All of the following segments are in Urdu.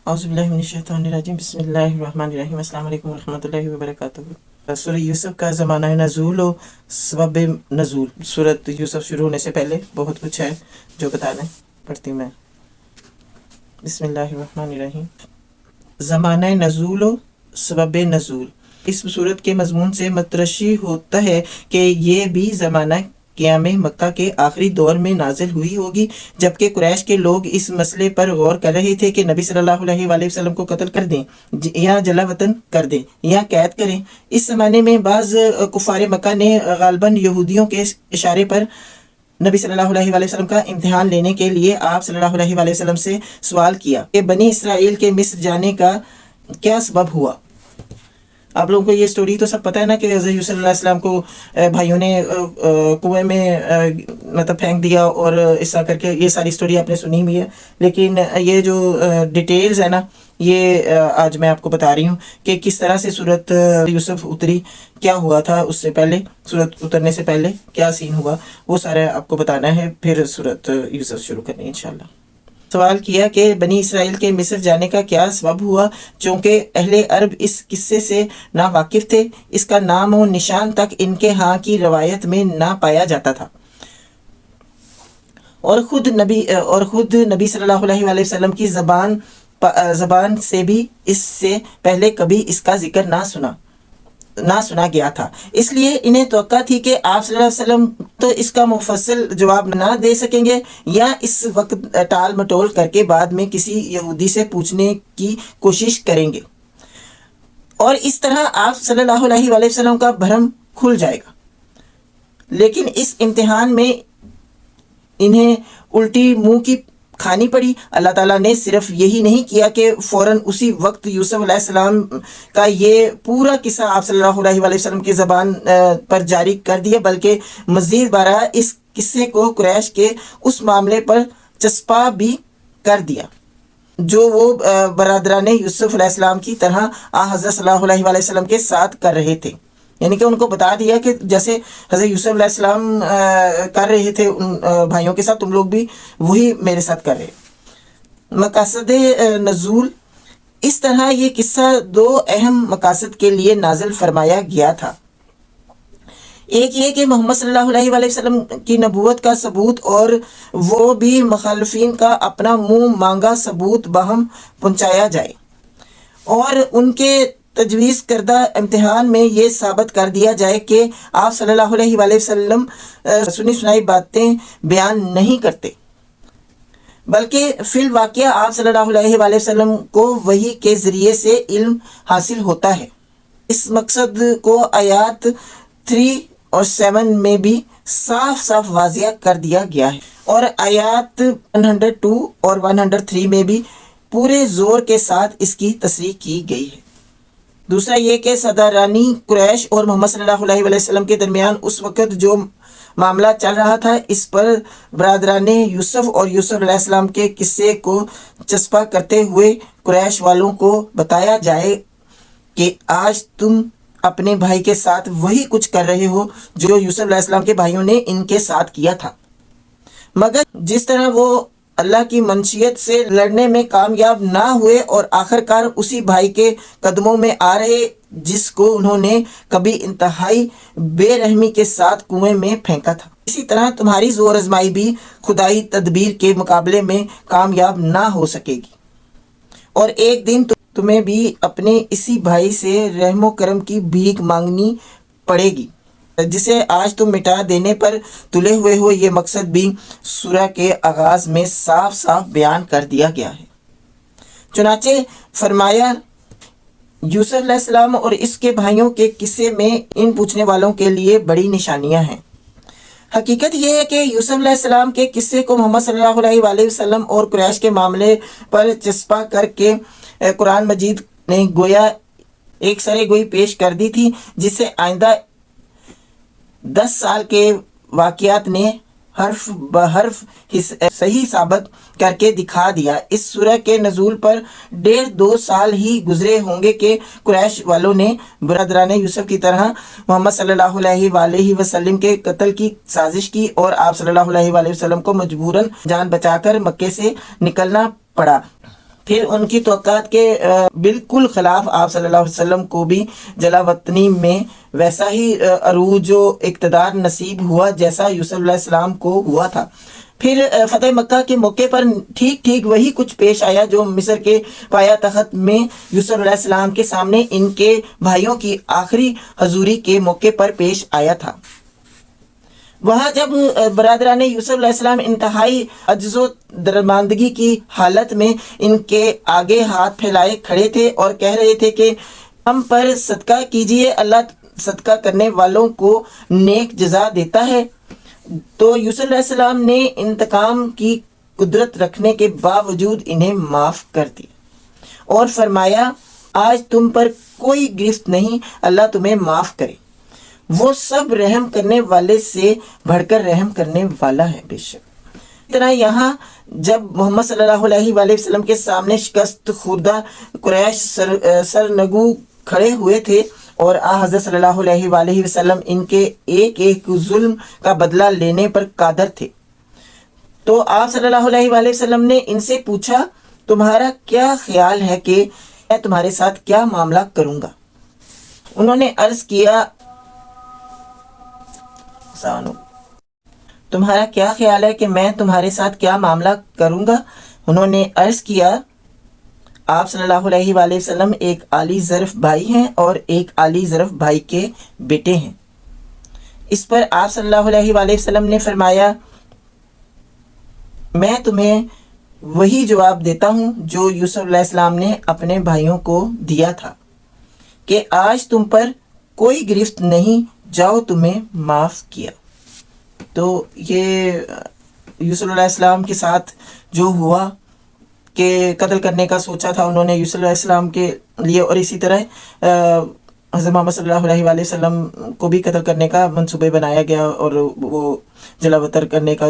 اعوذ باللہ من الشیطان الرجیم، بسم اللہ الرحمن الرحیم۔ السلام علیکم ورحمۃ اللہ وبرکاتہ۔ سورہ یوسف کا زمانہ نزول و سبب نزول۔ سورۃ یوسف شروع ہونے سے پہلے بہت کچھ ہے جو بتا دیں، پڑھتی ہوں میں۔ بسم اللہ الرحمن الرحیم۔ زمانہ نزول و سبب نزول۔ اس صورت کے مضمون سے مترشح ہوتا ہے کہ یہ بھی زمانہ قیام مکہ کے آخری دور میں نازل ہوئی ہوگی، جبکہ قریش کے لوگ اس مسئلے پر غور کر رہے تھے کہ نبی صلی اللہ علیہ وآلہ وسلم کو قتل کر دیں یا جلا وطن کر دیں یا قید کریں۔ اس زمانے میں بعض کفار مکہ نے غالباً یہودیوں کے اشارے پر نبی صلی اللہ علیہ وآلہ وسلم کا امتحان لینے کے لیے آپ صلی اللہ علیہ وآلہ وسلم سے سوال کیا کہ بنی اسرائیل کے مصر جانے کا کیا سبب ہوا۔ آپ لوگوں کو یہ سٹوری تو سب پتہ ہے نا کہ حضرت یوسف علیہ السلام کو بھائیوں نے کنویں میں مطلب پھینک دیا، اور اس طرح کر کے یہ ساری سٹوری آپ نے سنی بھی ہے، لیکن یہ جو ڈیٹیلز ہے نا، یہ آج میں آپ کو بتا رہی ہوں کہ کس طرح سے سورۃ یوسف اتری، کیا ہوا تھا اس سے پہلے، سورۃ اترنے سے پہلے کیا سین ہوا، وہ سارا آپ کو بتانا ہے، پھر سورۃ یوسف شروع کرنی ہے انشاءاللہ۔ سوال کیا کہ بنی اسرائیل کے مصر جانے کا کیا سبب ہوا، چونکہ اہل عرب اس قصے سے نا واقف تھے، اس کا نام و نشان تک ان کے ہاں کی روایت میں نہ پایا جاتا تھا، اور خود نبی صلی اللہ علیہ وآلہ وسلم کی زبان سے بھی اس سے پہلے کبھی اس کا ذکر نہ سنا گیا تھا۔ اس لیے انہیں توقع تھی کہ آپ صلی اللہ علیہ وسلم تو اس کا مفصل جواب نہ دے سکیں گے، یا اس وقت ٹال مٹول کر کے بعد میں کسی یہودی سے پوچھنے کی کوشش کریں گے، اور اس طرح آپ صلی اللہ علیہ وآلہ وسلم کا بھرم کھل جائے گا۔ لیکن اس امتحان میں انہیں الٹی منہ کی کھانی پڑی۔ اللہ تعالیٰ نے صرف یہی نہیں کیا کہ فوراً اسی وقت یوسف علیہ السلام کا یہ پورا قصہ آپ صلی اللہ علیہ وآلہ وسلم کی زبان پر جاری کر دیا، بلکہ مزید بارہ اس قصے کو قریش کے اس معاملے پر چسپاں بھی کر دیا جو وہ برادران یوسف علیہ السلام کی طرح حضرت صلی اللہ علیہ وآلہ وسلم کے ساتھ کر رہے تھے، یعنی کہ ان کو بتا دیا کہ جیسے حضرت یوسف علیہ السلام کر رہے تھے ان بھائیوں کے ساتھ، تم لوگ بھی وہی میرے ساتھ کر رہے۔ مقاصد نزول۔ اس طرح یہ قصہ دو اہم مقاصد کے لیے نازل فرمایا گیا تھا۔ ایک یہ کہ محمد صلی اللہ علیہ وآلہ وسلم کی نبوت کا ثبوت، اور وہ بھی مخالفین کا اپنا منہ مانگا ثبوت باہم پہنچایا جائے، اور ان کے تجویز کردہ امتحان میں یہ ثابت کر دیا جائے کہ آپ صلی اللہ علیہ وآلہ وسلم سنی سنائی باتیں بیان نہیں کرتے، بلکہ فی الواقعہ آپ صلی اللہ علیہ وآلہ وسلم کو وحی کے ذریعے سے علم حاصل ہوتا ہے۔ اس مقصد کو آیات 3 اور 7 میں بھی صاف صاف واضح کر دیا گیا ہے، اور آیات 102 اور 103 میں بھی پورے زور کے ساتھ اس کی تصریح کی گئی ہے۔ دوسرا یہ کہ سردارانی قریش اور محمد صلی اللہ علیہ وآلہ وسلم کے درمیان اس وقت جو معاملہ چل رہا تھا، اس پر برادران یوسف اور یوسف علیہ السلام کے قصے کو چسپاں کرتے ہوئے قریش والوں کو بتایا جائے کہ آج تم اپنے بھائی کے ساتھ وہی کچھ کر رہے ہو جو یوسف علیہ السلام کے بھائیوں نے ان کے ساتھ کیا تھا، مگر جس طرح وہ اللہ کی منشیت سے لڑنے میں کامیاب نہ ہوئے اور آخرکار اسی بھائی کے قدموں میں آ رہے جس کو انہوں نے کبھی انتہائی بے رحمی کے ساتھ کنویں میں پھینکا تھا، اسی طرح تمہاری زور آزمائی بھی خدائی تدبیر کے مقابلے میں کامیاب نہ ہو سکے گی، اور ایک دن تمہیں بھی اپنے اسی بھائی سے رحم و کرم کی بھیک مانگنی پڑے گی جسے آج تم مٹا دینے پر تلے ہوئے ہو۔ یہ مقصد بھی سورہ کے آغاز میں صاف صاف بیان کر دیا گیا ہے۔ چنانچہ فرمایا، یوسف علیہ السلام اور اس کے بھائیوں کے قصے میں ان پوچھنے والوں کے لیے بڑی نشانیاں ہیں۔ حقیقت یہ ہے کہ یوسف علیہ السلام کے قصے کو محمد صلی اللہ علیہ وآلہ وسلم اور قریش کے معاملے پر چسپاں کر کے قرآن مجید نے گویا ایک سرِ گوئی پیش کر دی تھی، جس سے آئندہ 10 سال کے واقعات نے حرف بحرف صحیح ثابت کر کے دکھا دیا۔ اس سورہ کے نزول پر 1.5-2 سال ہی گزرے ہوں گے کہ قریش والوں نے برادران یوسف کی طرح محمد صلی اللہ علیہ وآلہ وسلم کے قتل کی سازش کی، اور آپ صلی اللہ علیہ وآلہ وسلم کو مجبوراً جان بچا کر مکے سے نکلنا پڑا۔ پھر ان کی توقعات کے بالکل خلاف آپ صلی اللہ علیہ وسلم کو بھی جلا وطنی میں ویسا ہی عروج و اقتدار نصیب ہوا جیسا یوسف علیہ السلام کو ہوا تھا۔ پھر فتح مکہ کے موقع پر ٹھیک وہی کچھ پیش آیا جو مصر کے پایا تخت میں یوسف علیہ السلام کے سامنے ان کے بھائیوں کی آخری حضوری کے موقع پر پیش آیا تھا۔ وہاں جب برادران یوسف علیہ السلام انتہائی عجز و درماندگی کی حالت میں ان کے آگے ہاتھ پھیلائے کھڑے تھے اور کہہ رہے تھے کہ ہم پر صدقہ کیجئے، اللہ صدقہ کرنے والوں کو نیک جزا دیتا ہے، تو یوسف علیہ السلام نے انتقام کی قدرت رکھنے کے باوجود انہیں معاف کر دیا اور فرمایا آج تم پر کوئی گرفت نہیں، اللہ تمہیں معاف کرے، وہ سب رحم کرنے والے سے بڑھ کر رحم کرنے والا ہے بے شک۔ اس طرح یہاں جب محمد صلی اللہ علیہ وآلہ وسلم کے سامنے شکست خوردہ قریش سرنگو کھڑے ہوئے تھے اور حضرت صلی اللہ علیہ وآلہ وسلم ان کے ایک ایک ظلم کا بدلہ لینے پر قادر تھے، تو آپ صلی اللہ علیہ وآلہ وسلم نے ان سے پوچھا تمہارا کیا خیال ہے کہ میں تمہارے ساتھ کیا معاملہ کروں گا؟ انہوں نے عرض کیا تمہارا کیا خیال ہے کہ میں تمہارے ساتھ کیا معاملہ کروں گا؟ انہوں نے عرض کیا آپ صلی اللہ علیہ وآلہ وسلم ایک عالی ظرف بھائی ہیں اور ایک عالی ظرف بھائی کے بیٹے ہیں۔ اس پر آپ صلی اللہ علیہ وآلہ وسلم نے فرمایا میں تمہیں وہی جواب دیتا ہوں جو یوسف علیہ السلام نے اپنے بھائیوں کو دیا تھا کہ آج تم پر کوئی گرفت نہیں، جاؤ تمہیں معاف کیا۔ تو یہ یوسف علیہ السلام کے ساتھ جو ہوا کہ قتل کرنے کا سوچا تھا انہوں نے یوسف علیہ السلام کے لیے، اور اسی طرح حضرت محمد صلی اللہ علیہ وآلہ وسلم کو بھی قتل کرنے کا منصوبہ بنایا گیا اور وہ جلا وطن کرنے کا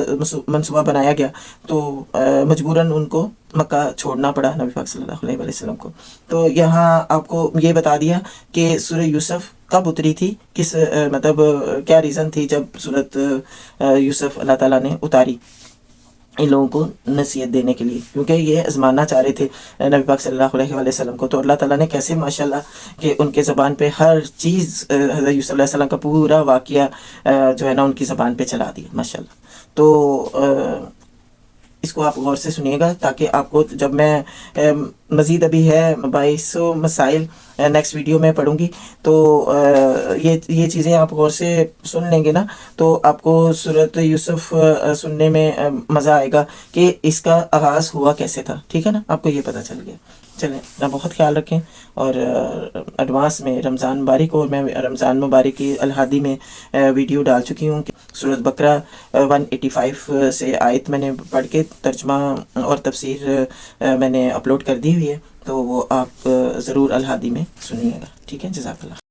منصوبہ بنایا گیا، تو مجبوراً ان کو مکہ چھوڑنا پڑا نبی پاک صلی اللہ علیہ وآلہ وسلم کو۔ تو یہاں آپ کو یہ بتا دیا کہ سورہ یوسف کب اتری تھی، کس مطلب کیا ریزن تھی جب سورۃ یوسف اللہ تعالیٰ نے اتاری ان لوگوں کو نصیحت دینے کے لیے، کیونکہ یہ آزمانا چاہ رہے تھے نبی پاک صلی اللہ علیہ وآلہ وسلم کو، تو اللہ تعالیٰ نے کیسے ماشاءاللہ کہ ان کے زبان پہ ہر چیز حضرت یوسف علیہ السلام کا پورا واقعہ جو ہے نا ان کی زبان پہ چلا دیا ماشاءاللہ۔ تو اس کو آپ غور سے سنیے گا تاکہ آپ کو جب میں مزید ابھی ہے 2200 مسائل نیکسٹ ویڈیو میں پڑھوں گی، تو یہ چیزیں آپ غور سے سن لیں گے نا تو آپ کو سورۃ یوسف سننے میں مزہ آئے گا کہ اس کا آغاز ہوا کیسے تھا، ٹھیک ہے نا، آپ کو یہ پتہ چل گیا۔ چلیں اپنا بہت خیال رکھیں، اور ایڈوانس میں رمضان مبارک، اور میں رمضان مبارک کی الحادی میں ویڈیو ڈال چکی ہوں کہ سورۃ بقرہ 185 سے آیت میں نے پڑھ کے ترجمہ اور تفسیر میں نے اپلوڈ کر دی ہوئی ہے، تو وہ آپ ضرور الحادی میں سنیے گا، ٹھیک ہے۔ جزاک اللہ۔